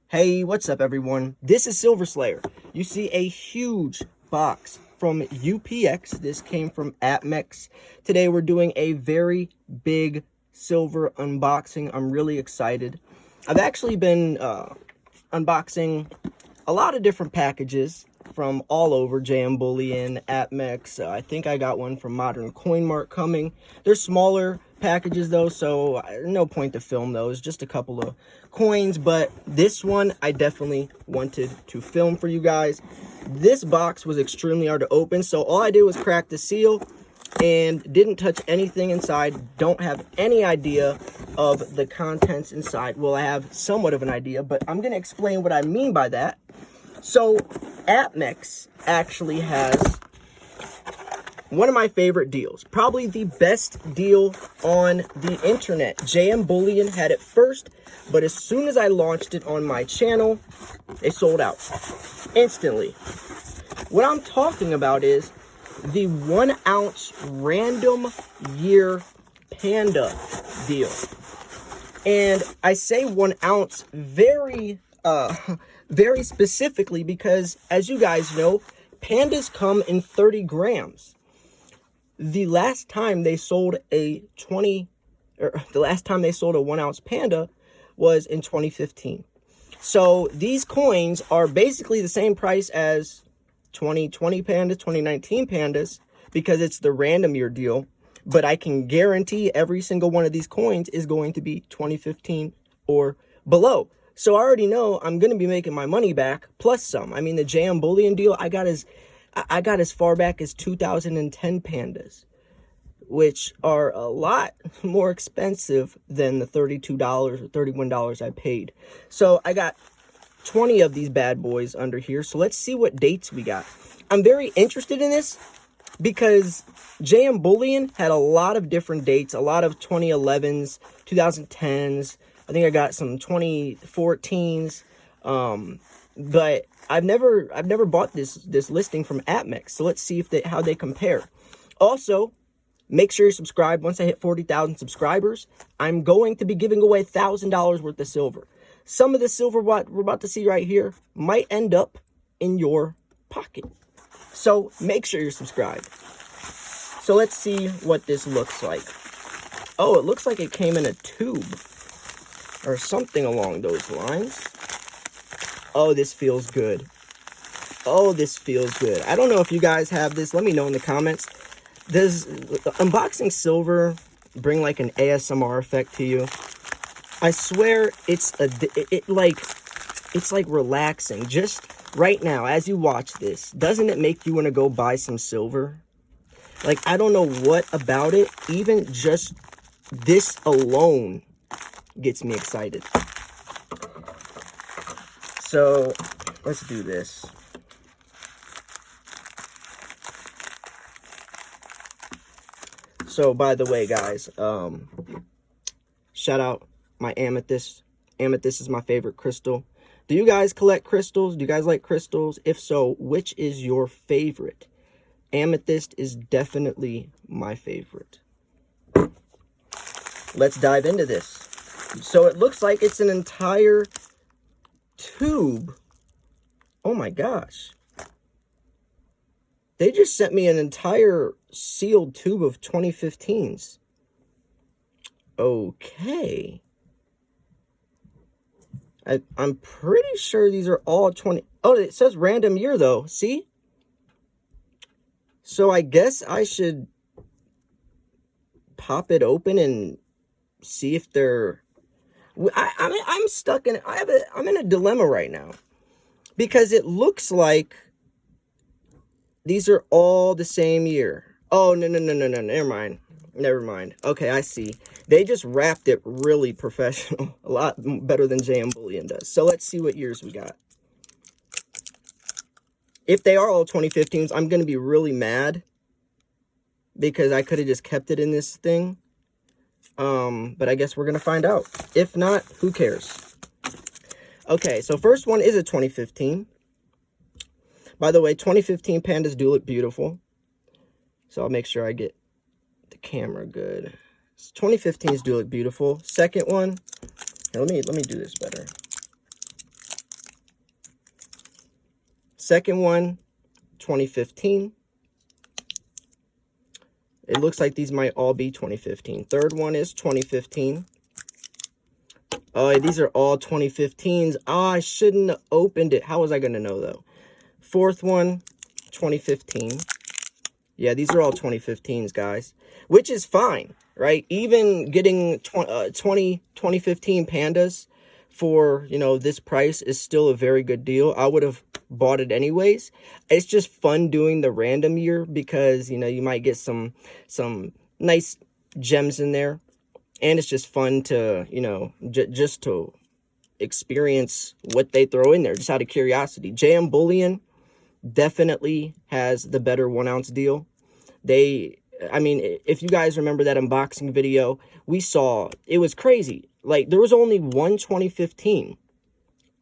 Hey, what's up everyone? This is Silver Slayer. You see a huge box from UPX. This came from APMEX. Today we're doing a very big silver unboxing. I'm really excited. I've actually been unboxing a lot of different packages from all over, JM Bullion, APMEX. I think I got one from Modern Coin Mart coming. They're smaller packages though, so no point to film those, just a couple of coins, but this one I definitely wanted to film for you guys. This box was extremely hard to open, so all I did was crack the seal and didn't touch anything inside. Don't have any idea of the contents inside. Well, I have somewhat of an idea, but I'm going to explain what I mean by that. So APMEX actually has one of my favorite deals, probably the best deal on the internet. JM Bullion had it first, but as soon as I launched it on my channel, they sold out instantly. What I'm talking about is the 1 ounce random year panda deal. And I say 1 ounce very specifically because, as you guys know, pandas come in 30 grams. The last time they sold a 1 ounce panda was in 2015. So these coins are basically the same price as 2020 pandas, 2019 pandas, because it's the random year deal. But I can guarantee every single one of these coins is going to be 2015 or below. So I already know I'm going to be making my money back plus some. I mean, the JM Bullion deal, I got as far back as 2010 pandas, which are a lot more expensive than the $32 or $31 I paid. So I got 20 of these bad boys under here. So let's see what dates we got. I'm very interested in this because JM Bullion had a lot of different dates, a lot of 2011s, 2010s. I think I got some 2014s. But I've never bought this listing from APMEX. So let's see how they compare. Also, make sure you subscribe. Once I hit 40,000 subscribers, I'm going to be giving away $1,000 worth of silver. Some of the silver what we're about to see right here might end up in your pocket. So make sure you're subscribed. So let's see what this looks like. Oh, it looks like it came in a tube or something along those lines. Oh, this feels good. Oh, this feels good. I don't know if you guys have this. Let me know in the comments. Does unboxing silver bring like an ASMR effect to you? I swear it's like relaxing. Just right now as you watch this, doesn't it make you want to go buy some silver? Like, I don't know what about it. Even just this alone gets me excited. So let's do this. So by the way, guys, shout out my amethyst. Amethyst is my favorite crystal. Do you guys collect crystals? Do you guys like crystals? If so, which is your favorite? Amethyst is definitely my favorite. Let's dive into this. So it looks like it's an entire tube. Oh my gosh. They just sent me an entire sealed tube of 2015s. Okay. I'm pretty sure these are all 20. Oh, it says random year though. See? So I guess I should pop it open and see if they're... I'm stuck in... I'm in a dilemma right now. Because it looks like these are all the same year. Oh, no. Never mind. Okay, I see. They just wrapped it really professional. A lot better than JM Bullion does. So let's see what years we got. If they are all 2015s, I'm going to be really mad. Because I could have just kept it in this thing. But I guess we're going to find out. If not, who cares? Okay, so first one is a 2015. By the way, 2015 pandas do look beautiful. So I'll make sure I get the camera good. 2015s do look beautiful. Second one, here, let me do this better. Second one, 2015. It looks like these might all be 2015. Third one is 2015. Oh, these are all 2015s. Ah, I shouldn't have opened it. How was I going to know, though? Fourth one, 2015. Yeah, these are all 2015s, guys, which is fine, right? Even getting 2015 pandas for, you know, this price is still a very good deal. I would have bought it anyways. It's just fun doing the random year because, you know, you might get some nice gems in there. And it's just fun to, you know, just to experience what they throw in there, just out of curiosity. JM Bullion definitely has the better 1 ounce deal. I mean, if you guys remember that unboxing video, we saw, it was crazy. Like, there was only one 2015.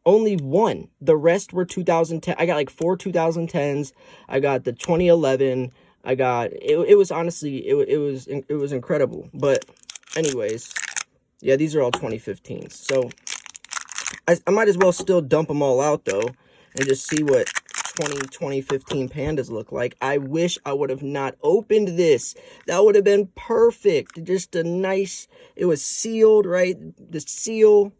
Only one. The rest were 2010. I got like 4 2010s. I got the 2011. I got, it was honestly, it was incredible. But anyways, yeah, these are all 2015s. So I might as well still dump them all out, though, and just see what 2015 pandas look like. I wish I would have not opened this. That would have been perfect. Just a nice, it was sealed, right? The seal.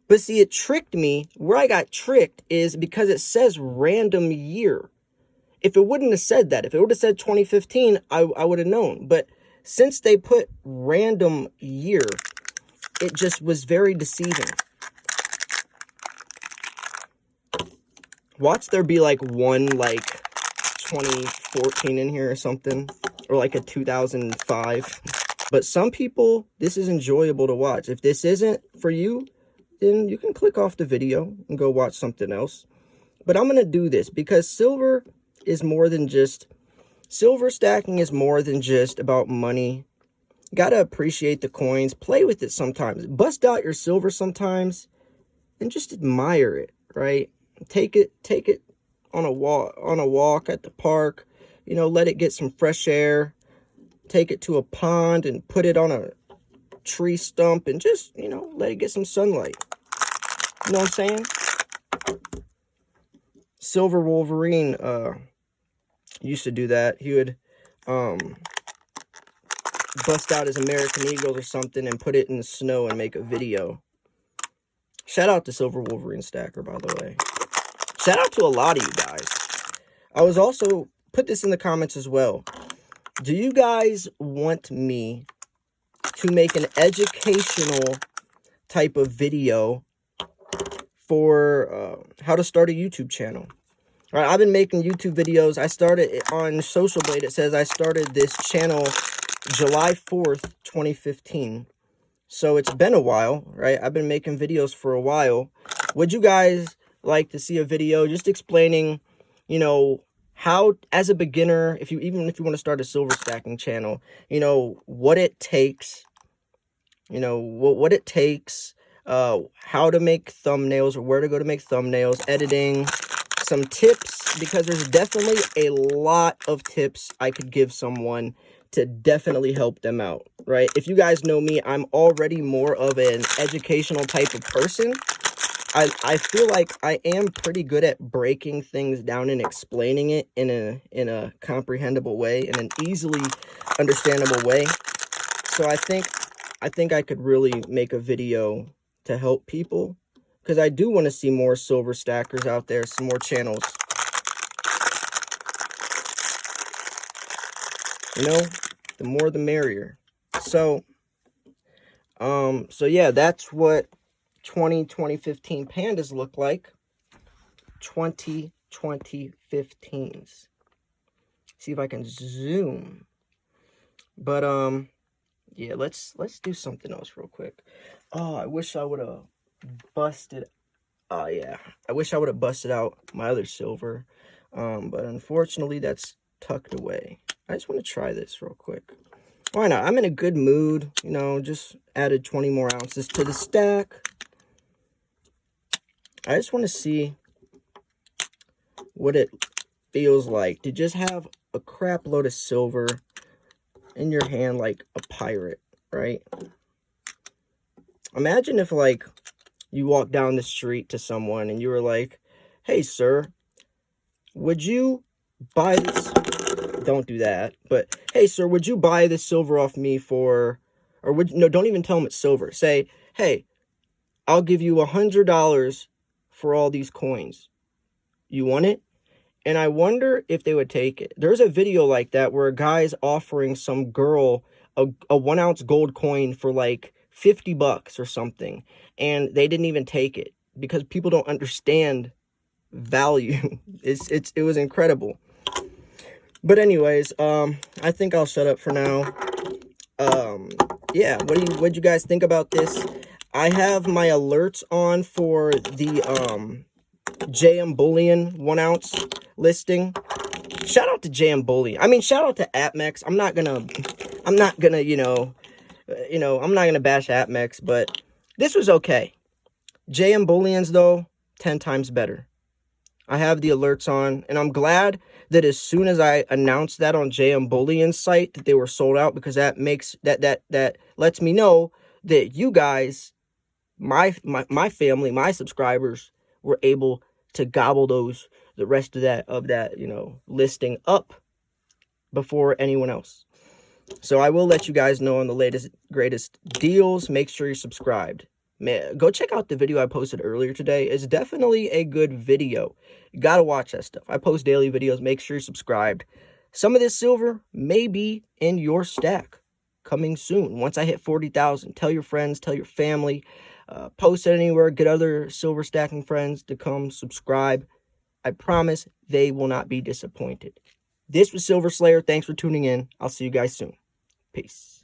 But see, it tricked me. Where I got tricked is because it says random year. If it wouldn't have said that, if it would have said 2015, I would have known. But since they put random year, it just was very deceiving. Watch there be like one like 2014 in here or something, or like a 2005. But some people, this is enjoyable to watch. If this isn't for you, then you can click off the video and go watch something else. But I'm going to do this because silver is more than just, silver stacking is more than just about money. You got to appreciate the coins, play with it sometimes, bust out your silver sometimes, and just admire it, right? Take it on a walk at the park, you know, let it get some fresh air, take it to a pond and put it on a tree stump and just, you know, let it get some sunlight. You know what I'm saying? Silver Wolverine used to do that. He would bust out his American Eagle or something and put it in the snow and make a video. Shout out to Silver Wolverine Stacker, by the way. Shout out to a lot of you guys. I was also, put this in the comments as well. Do you guys want me to make an educational type of video for how to start a YouTube channel? All right, I've been making YouTube videos. I started on Social Blade. It says I started this channel July 4th, 2015. So it's been a while, right? I've been making videos for a while. Would you guys like to see a video just explaining, you know, how, as a beginner, even if you want to start a silver stacking channel, you know, what it takes, you know, what it takes, how to make thumbnails or where to go to make thumbnails, editing, some tips, because there's definitely a lot of tips I could give someone to definitely help them out, right? If you guys know me, I'm already more of an educational type of person. I feel like I am pretty good at breaking things down and explaining it in a comprehensible way, in an easily understandable way. So I think I could really make a video to help people, because I do want to see more silver stackers out there, some more channels. You know, the more the merrier. So yeah, that's what 2015 pandas look like. 2015s. See if I can zoom. But yeah, let's do something else real quick. Oh, I wish I would have busted. Oh yeah, I wish I would have busted out my other silver. But unfortunately that's tucked away. I just want to try this real quick. Why not? I'm in a good mood, you know, just added 20 more ounces to the stack. I just want to see what it feels like to just have a crap load of silver in your hand like a pirate, right? Imagine if, like, you walk down the street to someone and you were like, "Hey, sir, would you buy this? Don't do that. But hey, sir, would you buy this silver off me for, or would, no, don't even tell them it's silver. Say, hey, I'll give you $100 for all these coins. You want it? And I wonder if they would take it. There's a video like that where a guy's offering some girl a 1 ounce gold coin for like $50 or something. And they didn't even take it because people don't understand value. It was incredible. But anyways, I think I'll shut up for now. Yeah, what'd you guys think about this? I have my alerts on for the JM Bullion 1 ounce listing. Shout out to JM Bullion. I mean, shout out to APMEX. I'm not gonna, I'm not gonna bash APMEX, but this was okay. JM Bullions though, 10 times better. I have the alerts on, and I'm glad that as soon as I announced that on JM Bullion's site that they were sold out, because that makes that lets me know that you guys, my family, my subscribers were able to gobble the rest of that listing up before anyone else. So I will let you guys know on the latest greatest deals. Make sure you're subscribed. Man, go check out the video I posted earlier today. It's definitely a good video. You gotta watch that stuff. I post daily videos. Make sure you're subscribed. Some of this silver may be in your stack coming soon. Once I hit 40,000, tell your friends, tell your family, post it anywhere, get other silver stacking friends to come subscribe. I promise they will not be disappointed. This was Silver Slayer. Thanks for tuning in. I'll see you guys soon. Peace.